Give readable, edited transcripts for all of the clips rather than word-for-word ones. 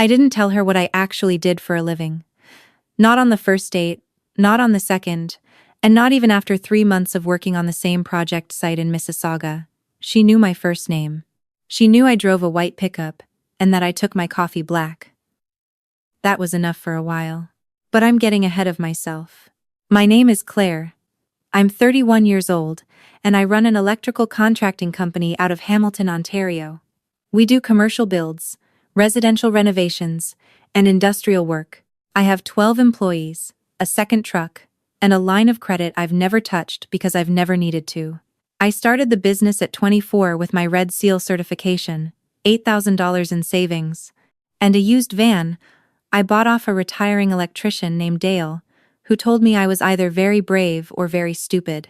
I didn't tell her what I actually did for a living. Not on the first date, not on the second, and not even after 3 months of working on the same project site in Mississauga. She knew my first name. She knew I drove a white pickup, and that I took my coffee black. That was enough for a while. But I'm getting ahead of myself. My name is Claire. I'm 31 years old, and I run an electrical contracting company out of Hamilton, Ontario. We do commercial builds, residential renovations, and industrial work. I have 12 employees, a second truck, and a line of credit I've never touched because I've never needed to. I started the business at 24 with my Red Seal certification, $8,000 in savings, and a used van I bought off a retiring electrician named Dale, who told me I was either very brave or very stupid.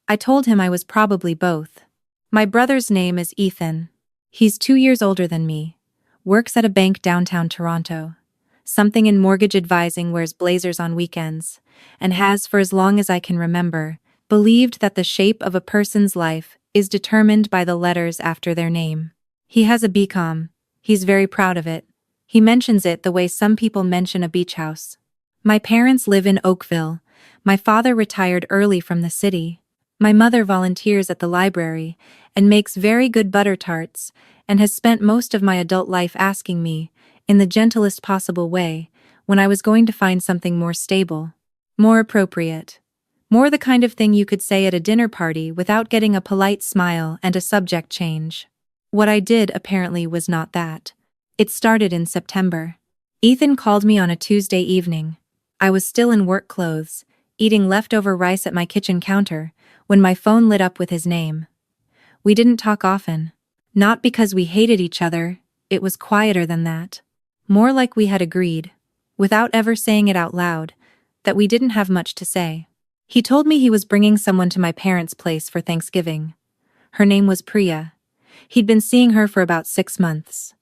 I told him I was probably both. My brother's name is Ethan. He's 2 years older than me, works at a bank downtown Toronto, something in mortgage advising, wears blazers on weekends, and has, for as long as I can remember, believed that the shape of a person's life is determined by the letters after their name. He has a BCom. He's very proud of it. He mentions it the way some people mention a beach house. My parents live in Oakville. My father retired early from the city. My mother volunteers at the library and makes very good butter tarts and has spent most of my adult life asking me, in the gentlest possible way, when I was going to find something more stable, more appropriate, more the kind of thing you could say at a dinner party without getting a polite smile and a subject change. What I did apparently was not that. It started in September. Ethan called me on a Tuesday evening. I was still in work clothes, eating leftover rice at my kitchen counter, when my phone lit up with his name. We didn't talk often. Not because we hated each other, it was quieter than that. More like we had agreed, without ever saying it out loud, that we didn't have much to say. He told me he was bringing someone to my parents' place for Thanksgiving. Her name was Priya. He'd been seeing her for about 6 months.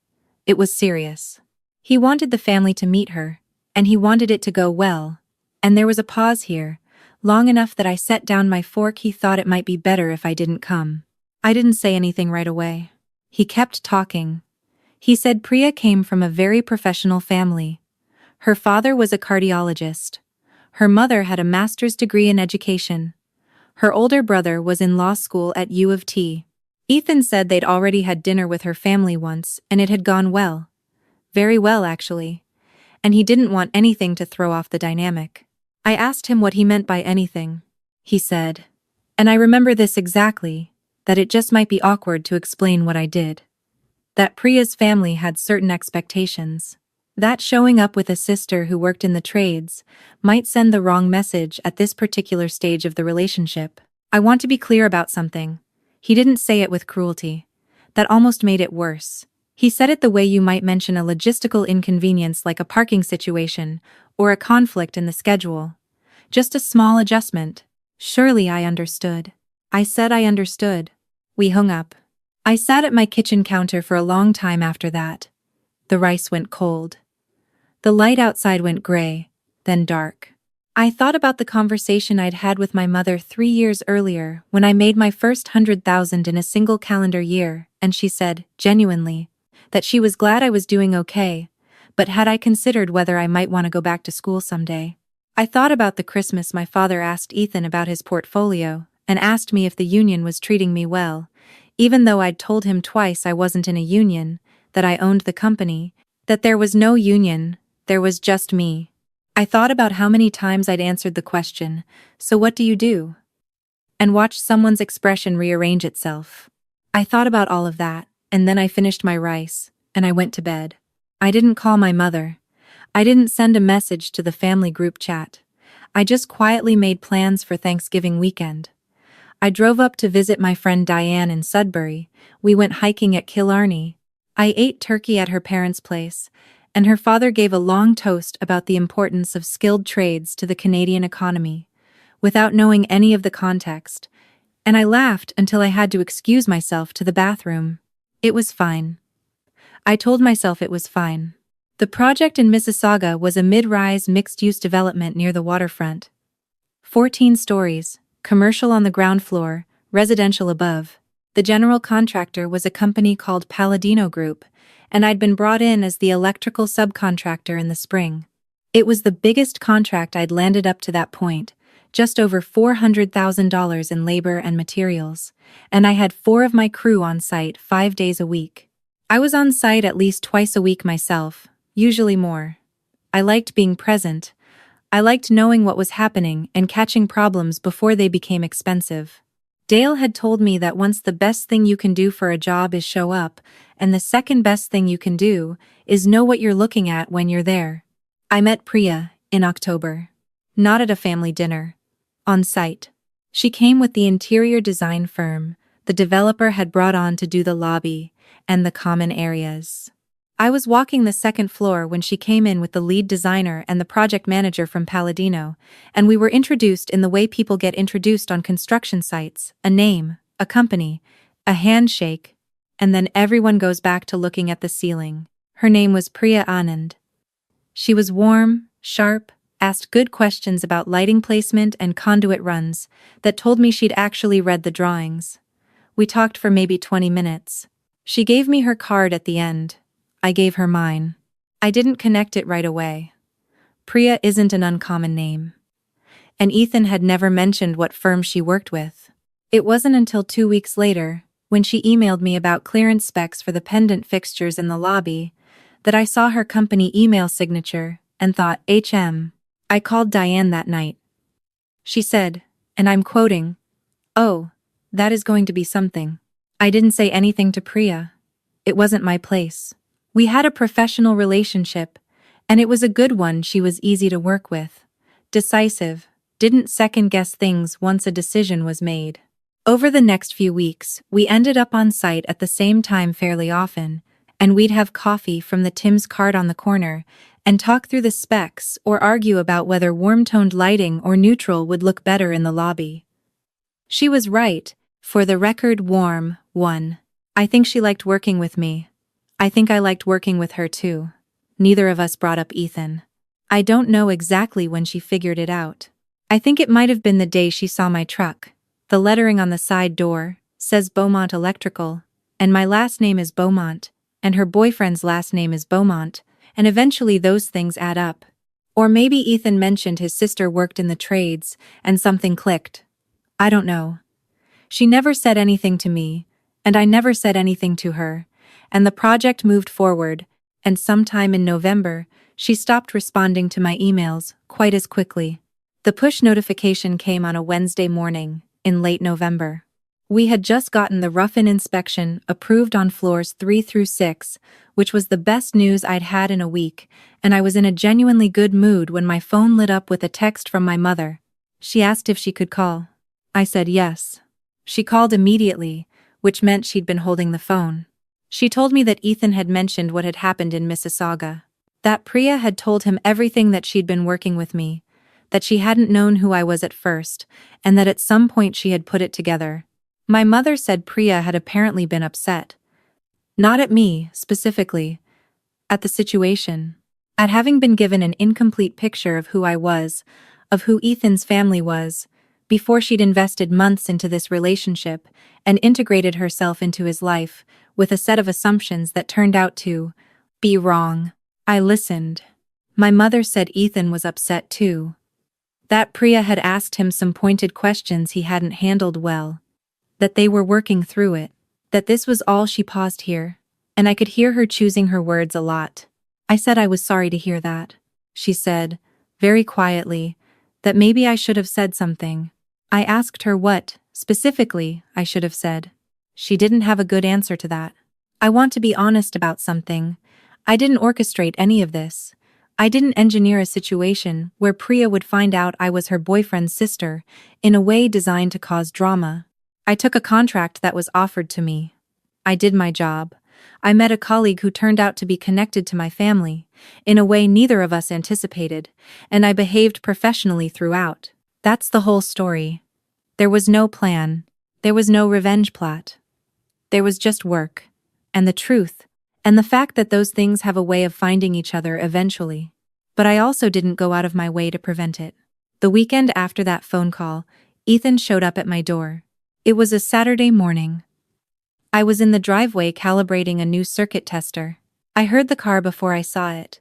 It was serious. He wanted the family to meet her, and he wanted it to go well. And there was a pause here, long enough that I set down my fork. He thought it might be better if I didn't come. I didn't say anything right away. He kept talking. He said Priya came from a very professional family. Her father was a cardiologist. Her mother had a master's degree in education. Her older brother was in law school at U of T. Ethan said they'd already had dinner with her family once, and it had gone well. Very well, actually. And he didn't want anything to throw off the dynamic. I asked him what he meant by anything. He said, and I remember this exactly, that it just might be awkward to explain what I did. That Priya's family had certain expectations. That showing up with a sister who worked in the trades might send the wrong message at this particular stage of the relationship. I want to be clear about something. He didn't say it with cruelty. That almost made it worse. He said it the way you might mention a logistical inconvenience like a parking situation or a conflict in the schedule. Just a small adjustment. Surely I understood. I said I understood. We hung up. I sat at my kitchen counter for a long time after that. The rice went cold. The light outside went gray, then dark. I thought about the conversation I'd had with my mother 3 years earlier when I made my first 100,000 in a single calendar year, and she said, genuinely, that she was glad I was doing okay, but had I considered whether I might want to go back to school someday. I thought about the Christmas my father asked Ethan about his portfolio and asked me if the union was treating me well, even though I'd told him twice I wasn't in a union, that I owned the company, that there was no union, there was just me. I thought about how many times I'd answered the question, so what do you do? And watched someone's expression rearrange itself. I thought about all of that, and then I finished my rice, and I went to bed. I didn't call my mother. I didn't send a message to the family group chat. I just quietly made plans for Thanksgiving weekend. I drove up to visit my friend Diane in Sudbury. We went hiking at Killarney. I ate turkey at her parents' place, and her father gave a long toast about the importance of skilled trades to the Canadian economy, without knowing any of the context, and I laughed until I had to excuse myself to the bathroom. It was fine. I told myself it was fine. The project in Mississauga was a mid-rise mixed-use development near the waterfront. 14 stories, commercial on the ground floor, residential above. The general contractor was a company called Palladino Group, and I'd been brought in as the electrical subcontractor in the spring. It was the biggest contract I'd landed up to that point, just over $400,000 in labor and materials, and I had 4 of my crew on site 5 days a week. I was on site at least twice a week myself, usually more. I liked being present. I liked knowing what was happening and catching problems before they became expensive. Dale had told me that once the best thing you can do for a job is show up, and the second best thing you can do is know what you're looking at when you're there. I met Priya in October. Not at a family dinner. On site. She came with the interior design firm the developer had brought on to do the lobby and the common areas. I was walking the second floor when she came in with the lead designer and the project manager from Palladino, and we were introduced in the way people get introduced on construction sites: a name, a company, a handshake, and then everyone goes back to looking at the ceiling. Her name was Priya Anand. She was warm, sharp, asked good questions about lighting placement and conduit runs that told me she'd actually read the drawings. We talked for maybe 20 minutes. She gave me her card at the end. I gave her mine. I didn't connect it right away. Priya isn't an uncommon name. And Ethan had never mentioned what firm she worked with. It wasn't until 2 weeks later, when she emailed me about clearance specs for the pendant fixtures in the lobby, that I saw her company email signature and thought, I called Diane that night. She said, and I'm quoting, "Oh, that is going to be something." I didn't say anything to Priya. It wasn't my place. We had a professional relationship, and it was a good one. She was easy to work with. Decisive, didn't second-guess things once a decision was made. Over the next few weeks, we ended up on site at the same time fairly often, and we'd have coffee from the Tim's cart on the corner and talk through the specs or argue about whether warm-toned lighting or neutral would look better in the lobby. She was right. For the record, warm, one. I think she liked working with me. I think I liked working with her too. Neither of us brought up Ethan. I don't know exactly when she figured it out. I think it might have been the day she saw my truck. The lettering on the side door says Beaumont Electrical, and my last name is Beaumont, and her boyfriend's last name is Beaumont, and eventually those things add up. Or maybe Ethan mentioned his sister worked in the trades, and something clicked. I don't know. She never said anything to me, and I never said anything to her, and the project moved forward, and sometime in November, she stopped responding to my emails quite as quickly. The push notification came on a Wednesday morning, in late November. We had just gotten the rough-in inspection approved on floors 3 through 6, which was the best news I'd had in a week, and I was in a genuinely good mood when my phone lit up with a text from my mother. She asked if she could call. I said yes. She called immediately, which meant she'd been holding the phone. She told me that Ethan had mentioned what had happened in Mississauga. That Priya had told him everything, that she'd been working with me, that she hadn't known who I was at first, and that at some point she had put it together. My mother said Priya had apparently been upset. Not at me, specifically. At the situation. At having been given an incomplete picture of who I was, of who Ethan's family was, before she'd invested months into this relationship and integrated herself into his life with a set of assumptions that turned out to be wrong. I listened. My mother said Ethan was upset too. That Priya had asked him some pointed questions he hadn't handled well. That they were working through it. That this was all. She paused here, and I could hear her choosing her words a lot. I said I was sorry to hear that. She said, very quietly, that maybe I should have said something. I asked her what, specifically, I should have said. She didn't have a good answer to that. I want to be honest about something. I didn't orchestrate any of this. I didn't engineer a situation where Priya would find out I was her boyfriend's sister in a way designed to cause drama. I took a contract that was offered to me. I did my job. I met a colleague who turned out to be connected to my family, in a way neither of us anticipated, and I behaved professionally throughout. That's the whole story. There was no plan. There was no revenge plot. There was just work, and the truth, and the fact that those things have a way of finding each other eventually. But I also didn't go out of my way to prevent it. The weekend after that phone call, Ethan showed up at my door. It was a Saturday morning. I was in the driveway calibrating a new circuit tester. I heard the car before I saw it.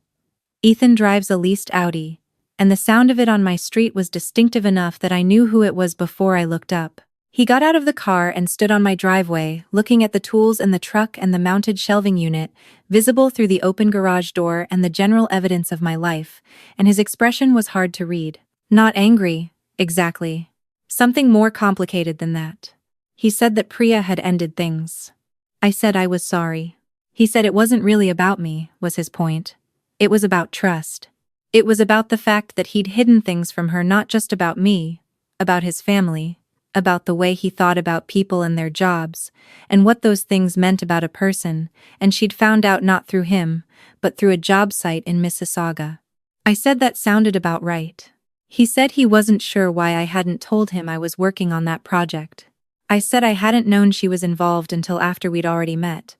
Ethan drives a leased Audi, and the sound of it on my street was distinctive enough that I knew who it was before I looked up. He got out of the car and stood on my driveway, looking at the tools in the truck and the mounted shelving unit, visible through the open garage door and the general evidence of my life, and his expression was hard to read. Not angry, exactly. Something more complicated than that. He said that Priya had ended things. I said I was sorry. He said it wasn't really about me, was his point. It was about trust. It was about the fact that he'd hidden things from her, not just about me, about his family, about the way he thought about people and their jobs, and what those things meant about a person, and she'd found out not through him, but through a job site in Mississauga. I said that sounded about right. He said he wasn't sure why I hadn't told him I was working on that project. I said I hadn't known she was involved until after we'd already met,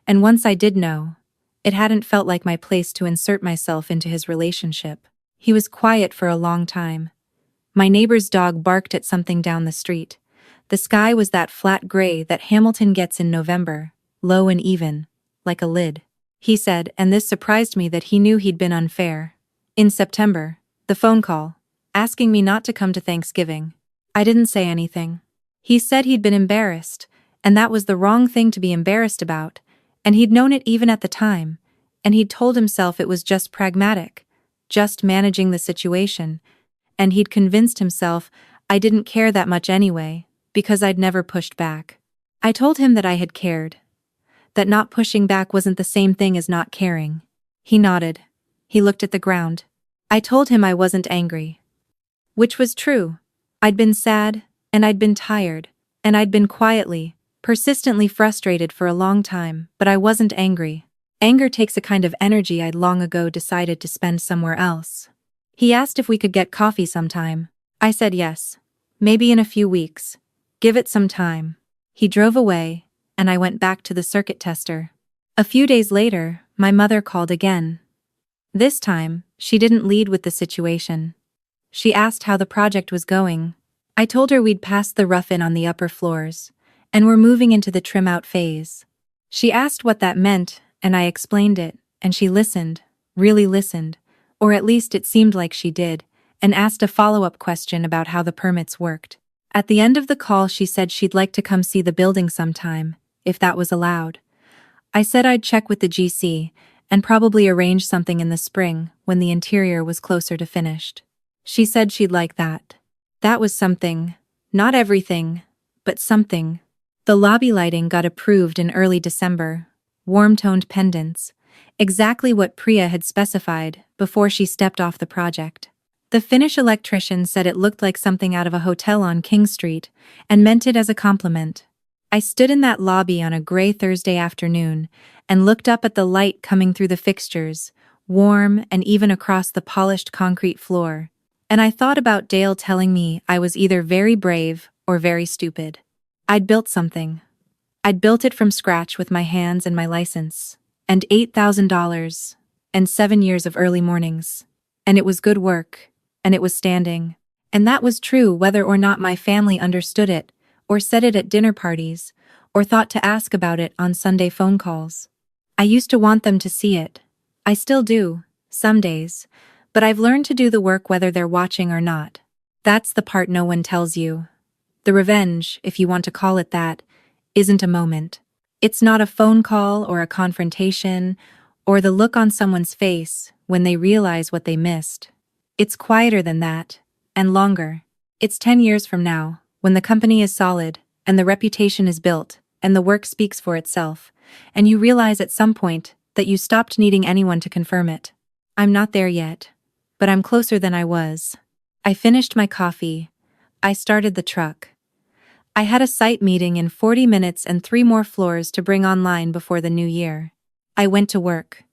and once I did know, it hadn't felt like my place to insert myself into his relationship. He was quiet for a long time. My neighbor's dog barked at something down the street. The sky was that flat gray that Hamilton gets in November, low and even, like a lid. He said, and this surprised me, that he knew he'd been unfair. In September, the phone call, asking me not to come to Thanksgiving. I didn't say anything. He said he'd been embarrassed, and that was the wrong thing to be embarrassed about, and he'd known it even at the time, and he'd told himself it was just pragmatic, just managing the situation, and he'd convinced himself I didn't care that much anyway, because I'd never pushed back. I told him that I had cared, that not pushing back wasn't the same thing as not caring. He nodded. He looked at the ground. I told him I wasn't angry. Which was true. I'd been sad, and I'd been tired, and I'd been quietly, persistently frustrated for a long time, but I wasn't angry. Anger takes a kind of energy I'd long ago decided to spend somewhere else. He asked if we could get coffee sometime. I said yes. Maybe in a few weeks. Give it some time. He drove away, and I went back to the circuit tester. A few days later, my mother called again. This time, she didn't lead with the situation. She asked how the project was going. I told her we'd passed the rough-in on the upper floors, and were moving into the trim-out phase. She asked what that meant, and I explained it, and she listened, really listened, or at least it seemed like she did, and asked a follow-up question about how the permits worked. At the end of the call, she said she'd like to come see the building sometime, if that was allowed. I said I'd check with the GC, and probably arrange something in the spring when the interior was closer to finished. She said she'd like that. That was something. Not everything, but something. The lobby lighting got approved in early December. Warm-toned pendants. Exactly what Priya had specified before she stepped off the project. The Finnish electrician said it looked like something out of a hotel on King Street, and meant it as a compliment. I stood in that lobby on a gray Thursday afternoon, and looked up at the light coming through the fixtures, warm and even across the polished concrete floor, and I thought about Dale telling me I was either very brave or very stupid. I'd built something. I'd built it from scratch with my hands and my license, and $8,000, and 7 years of early mornings. And it was good work, and it was standing. And that was true whether or not my family understood it, or said it at dinner parties, or thought to ask about it on Sunday phone calls. I used to want them to see it. I still do, some days, but I've learned to do the work whether they're watching or not. That's the part no one tells you. The revenge, if you want to call it that, isn't a moment. It's not a phone call or a confrontation, or the look on someone's face when they realize what they missed. It's quieter than that, and longer. It's 10 years from now, when the company is solid, and the reputation is built, and the work speaks for itself, and you realize at some point that you stopped needing anyone to confirm it. I'm not there yet, but I'm closer than I was. I finished my coffee. I started the truck. I had a site meeting in 40 minutes and 3 more floors to bring online before the new year. I went to work.